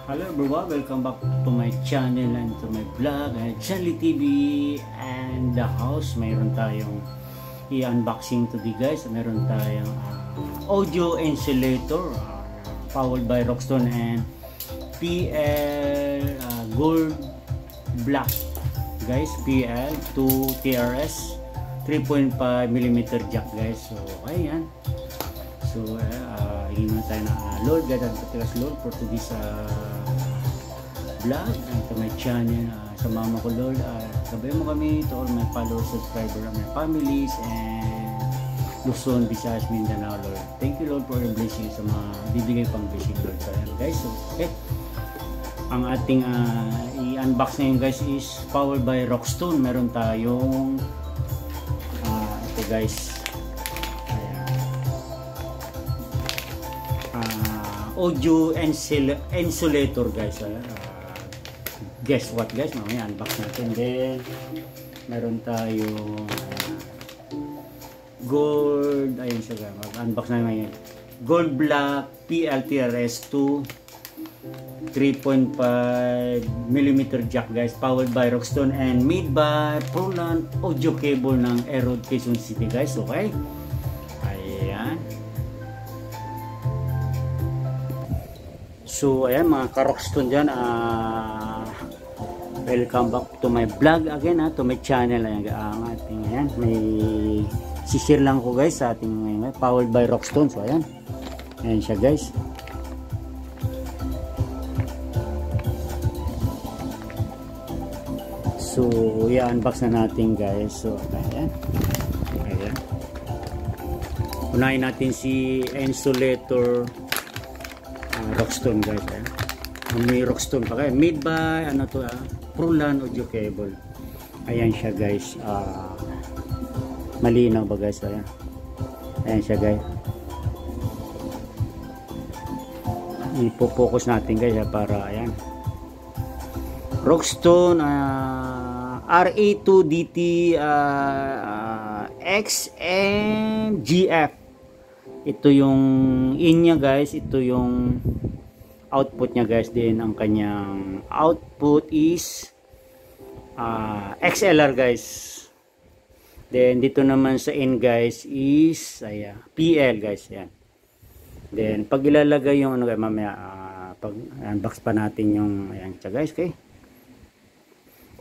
Hello everyone, welcome back to my channel and to my vlog and Chanly TV and the house. Mayroon tayong i-unboxing today guys. Mayroon tayong audio insulator powered by Rockstone and PL Gold Black guys. PL 2 TRS 3.5mm jack guys. So ayan. So hingi tayo na Lord God and Patigas Lord for today's vlog and to my channel. Samahan mo ko Lord, gabayan mo kami to all my followers, subscribers, and my families and Luzon, Visayas, Mindanao Lord. Thank you Lord for your blessing sa mga bibigay pang blessing Lord. So ayan guys, so okay, ang ating i-unbox ngayon guys is powered by Rockstone. Meron tayong ito guys, audio insulator guys. Guess what guys, mamaya unbox natin. Then meron tayong gold, ayun siya, mag-unbox na ngayon. Gold Black PLTRS 2 3.5mm jack guys, powered by Rockstone and made by Proland audio cable ng Aero Quezon City guys. Okay, ayan. So ayan mga ka-Rockstone dyan, welcome back to my vlog again, to my channel. Ayan, ang ating ayan, may sishare lang ko guys sa ating ngayon, powered by Rockstone. So ayan, ayan siya guys. So i-unbox na natin guys. So ayan, ayan, unahin natin si insulator Rockstone guys. May Rockstone pa kayo, made by ano to, Proland audio cable. Ayan siya guys. Malinaw ba guys? Ayan, ayan siya guys. Ipo-focus natin guys para ayan, Rockstone RA2DT XMGF. Ito yung in niya guys, ito yung output niya guys. Din ang kanyang output is XLR guys. Then dito naman sa in guys is PL guys. Yan. Then pag ilalagay yung ano guys, mamaya pag unbox pa natin yung ayan siya guys. Okay,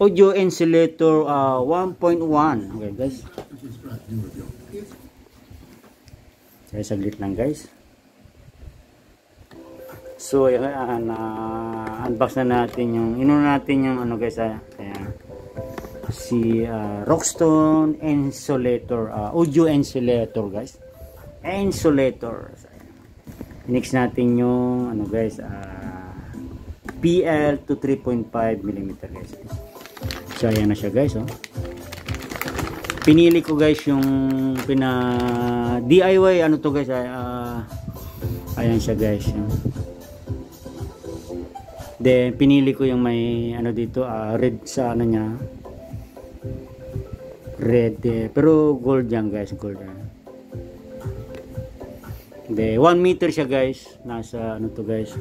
audio insulator 1.1. Okay guys, kaya saglit lang guys. So ayan, unbox na natin yung inuna natin yung ano guys, ayan, si Rockstone insulator, audio insulator guys, insulator. Next natin yung ano guys, PL to 3.5mm guys. So ayan na siya guys. Pinili ko guys yung DIY ano to guys, ayan siya guys. Then pinili ko yung may ano dito, red sa ano niya, red pero gold yan guys, gold yan. Then 1 meter siya guys, nasa ano to guys,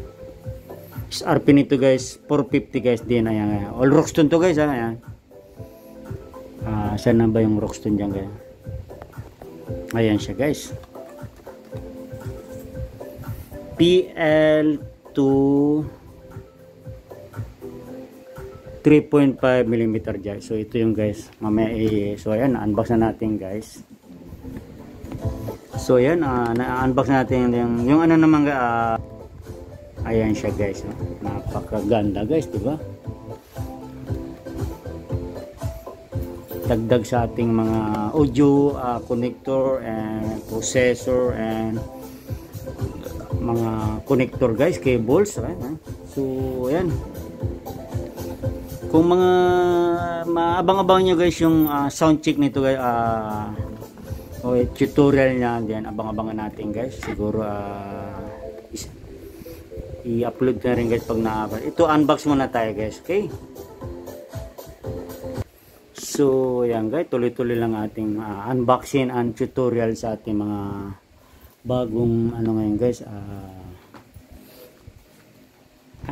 RP nito guys 450 guys. Din ayan, all Rockstone to guys. Ayan, saan na ba yung Rockstone dyan guys? Ayan siya guys, PL to 3.5mm jack. So ito yung guys, mamaya so ayan, unbox na natin guys. So ayan, na-unbox natin yung ano naman ayan siya guys. Napakaganda guys, diba? Dagdag sa ating mga audio connector and processor and mga connector guys, cables. So ayan, kung mga maabang-abang nyo guys yung sound check nito guys, o tutorial niya, diyan abang-abangan natin guys. Siguro i-upload na rin guys pag ito unbox muna tayo guys. Okay, so yan guys, tuloy-tuloy lang ating unboxing and tutorial sa ating mga bagong ano ngayon guys,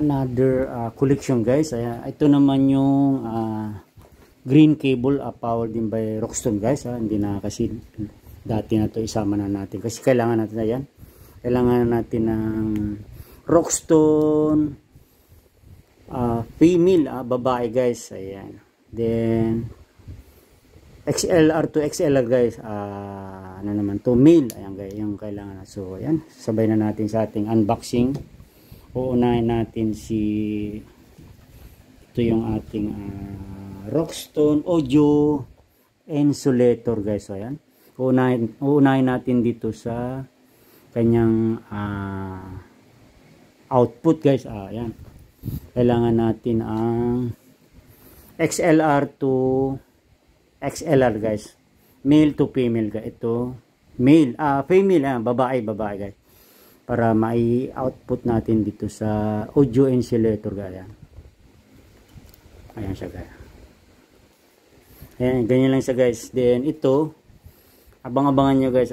another collection guys. Ito naman yung green cable, powered din by Roxton guys. Hindi na kasi dati na to isama na natin kasi kailangan natin na yan. Kailangan natin ng Roxton female, babae guys. Ayan. Then XLR to XLR guys. Ano naman to, male. Ayan guys, yung kailangan. So ayan, sabay na natin sa ating unboxing. Uunahin natin ito yung ating Roxton audio insulator guys. So ayan, uunahin natin dito sa kanyang output guys. Ayan, kailangan natin ang XLR to XLR guys, male to female guys. Ito male, female, babae guys, para mai-output natin dito sa audio insulator guys. Ayan siya guys. Ayan, ganyan lang siya guys. Then ito, abang-abangan nyo guys,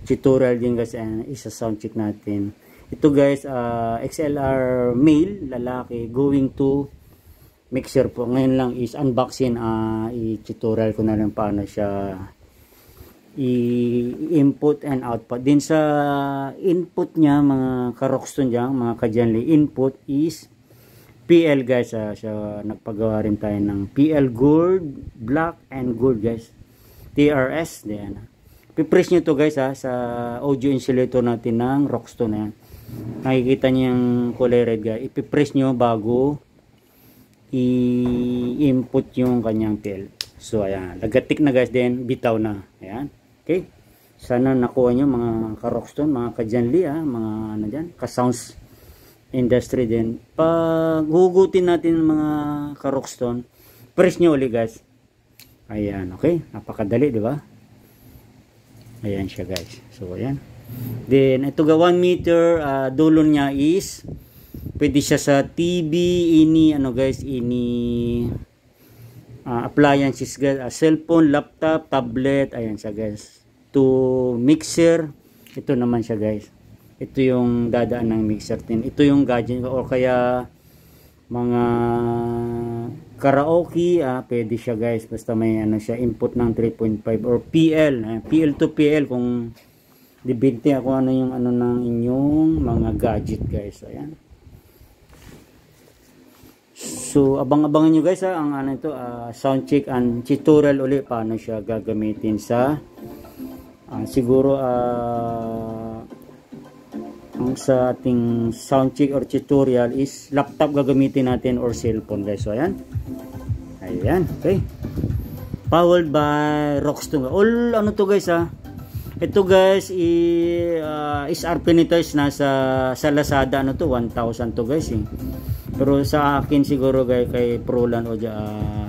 tutorial din guys, and isa sound check natin. Ito guys, XLR male, lalaki, going to mixer po. Ngayon lang is unboxing, i-tutorial ko na lang paano siya i-input and output. Din sa input niya, mga ka-Roxton dyan, mga ka-Janley, input is PL guys. Siya, nagpagawa rin tayo ng PL gold, black and gold guys, TRS. Then pipress nyo to guys sa audio insulator natin ng Roxton. Ayan, nakikita nyo yung kulay red guys. Ipipress nyo bago i-input yung kanyang PL. So ayan, lagatik na guys, then bitaw na. Ayan, okay, sana nakuha nyo mga ka-Roxton, mga ka-Janley, mga ano dyan, ka-sounds industry din. Pag hugutin natin mga ka-Roxton, press nyo ulit guys. Ayan, okay, napakadali, di ba? Ayan siya guys. So ayan, then ito ga 1 meter, dulo niya is pwede siya sa TV, ano guys, appliances guys, cellphone, laptop, tablet. Ayan siya guys, to mixer. Ito naman siya guys, ito yung dadaan ng mixer din. Ito yung gadget, o kaya mga karaoke, pwede siya guys, basta may ano siya, input ng 3.5 or PL, PL to PL, kung dibinte ako ano yung ano ng inyong mga gadget guys. Ayan, so abang-abangan nyo guys, ang ano ito, sound check and tutorial ulit paano siya gagamitin sa siguro ang sa ating sound check or tutorial is laptop gagamitin natin or cellphone guys. So ayan, okay, powered by Roxton. All ano to guys, ito guys, SRP nito is nasa sa Lazada ano to, 1,000 to guys pero sa akin siguro guys, kay Proland o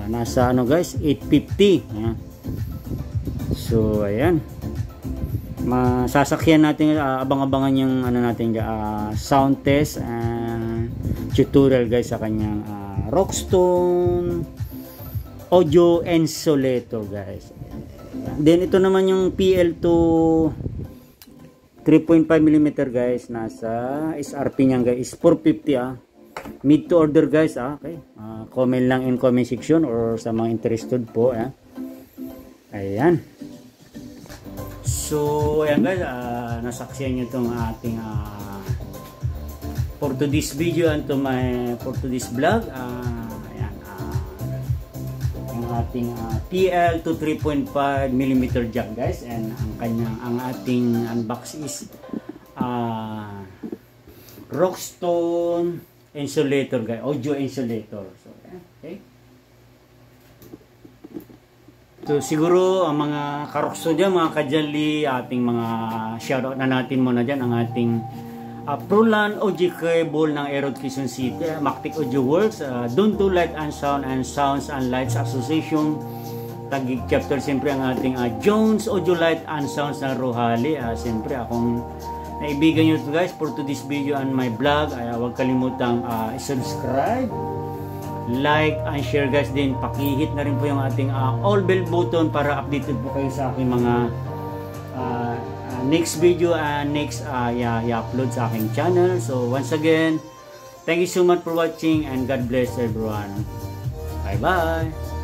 nasa ano guys, 850. Ayan. So ayan, masasakyan natin, abang-abangan yung ano natin sound test and tutorial guys sa kanyang Roxton audio insulator guys. Then ito naman yung PL to 3.5 mm guys, nasa SRP niyan guys is 450. Mid to order guys. Okay, comment lang in comment section or sa mga interested po. Ayan. So ayan guys, nasaksiyan nyo itong ating for today's video and for today's vlog. Ayan, ang ating PL to 3.5 mm jack guys, and ang ating unbox is Roxton insulator guys, audio insulator. So okay, so siguro ang mga ka-Roxton dyan, mga ka-Janley, ating mga shoutout na natin muna dyan, ang ating Proland audio cable ng Aerod Quezon City, Mactic Audio Works, Don't Do Light and Sound and Sounds and Lights Association, Taguig Chapter, siyempre ang ating Jones Audio Light and Sounds ng Rohali. Siyempre akong naibigan nyo ito guys for today's video and my vlog. Huwag kalimutang subscribe, like and share guys. Din pakihit na rin po yung ating all bell button para updated po kayo sa aking mga next video and next i-upload sa aking channel. So once again, Thank you so much for watching and God bless everyone. Bye-bye.